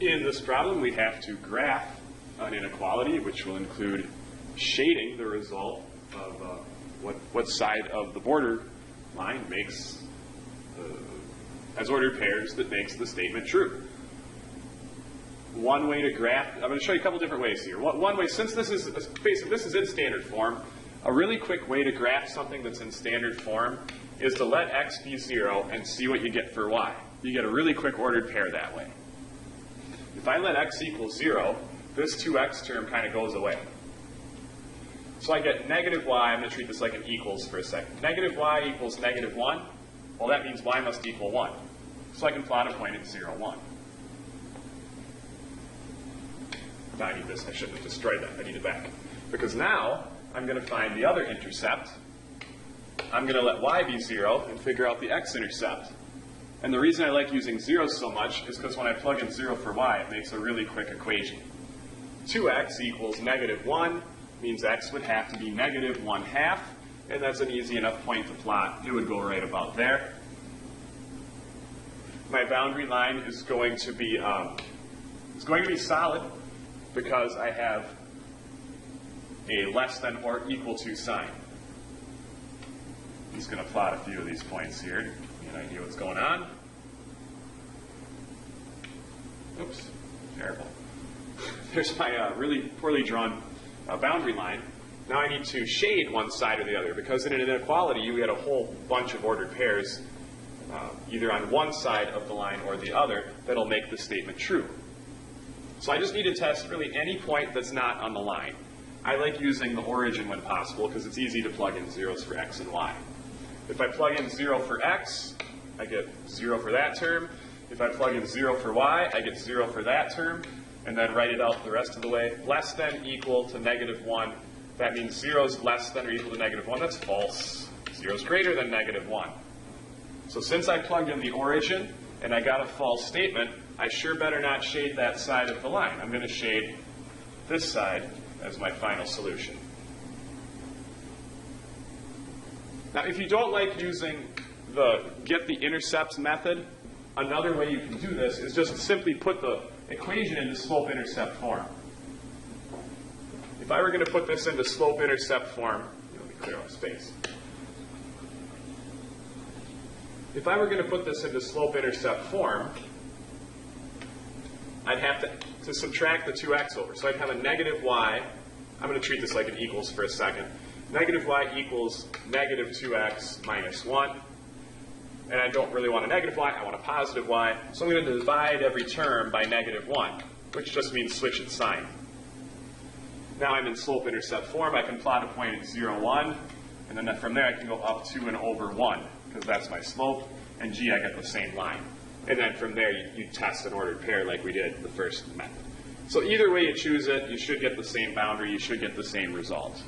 In this problem, we have to graph an inequality, which will include shading the result of what side of the border line makes, as ordered pairs, that makes the statement true. One way to graph, I'm going to show you a couple different ways here. One way, since this is in standard form, a really quick way to graph something that's in standard form is to let x be 0 and see what you get for y. You get a really quick ordered pair that way. If I let x equal 0, this 2x term kind of goes away. So I get negative y, I'm going to treat this like an equals for a second. Negative y equals negative 1, well that means y must equal 1. So I can plot a point at 0, 1. Now I need this, I shouldn't have destroyed that, I need it back. Because now I'm going to find the other intercept. I'm going to let y be 0 and figure out the x-intercept. And the reason I like using zeros so much is because when I plug in 0 for y, it makes a really quick equation. 2x equals negative 1 means x would have to be negative 1/2, and that's an easy enough point to plot. It would go right about there. My boundary line is going to be solid because I have a less than or equal to sign. I'm just going to plot a few of these points here to get an idea what's going on. Oops, terrible. There's my really poorly drawn boundary line. Now I need to shade one side or the other, because in an inequality you get a whole bunch of ordered pairs either on one side of the line or the other that'll make the statement true. So I just need to test really any point that's not on the line. I like using the origin when possible because it's easy to plug in zeros for x and y. If I plug in 0 for x, I get 0 for that term. If I plug in 0 for y, I get 0 for that term. And then write it out the rest of the way. Less than equal to negative 1. That means 0 is less than or equal to negative 1. That's false. 0 is greater than negative 1. So since I plugged in the origin and I got a false statement, I sure better not shade that side of the line. I'm going to shade this side as my final solution. Now, if you don't like using the get the intercepts method, another way you can do this is just simply put the equation into slope-intercept form. If I were going to put this into slope-intercept form, let me clear out space. If I were going to put this into slope-intercept form, I'd have to subtract the 2x over. So I'd have a negative y. I'm going to treat this like an equals for a second. Negative y equals negative 2x minus 1. And I don't really want a negative y, I want a positive y. So I'm going to divide every term by negative 1, which just means switch its sign. Now I'm in slope-intercept form. I can plot a point at 0, 1, and then from there I can go up 2 and over 1, because that's my slope, and g, I get the same line. And then from there you test an ordered pair like we did the first method. So either way you choose it, you should get the same boundary, you should get the same result.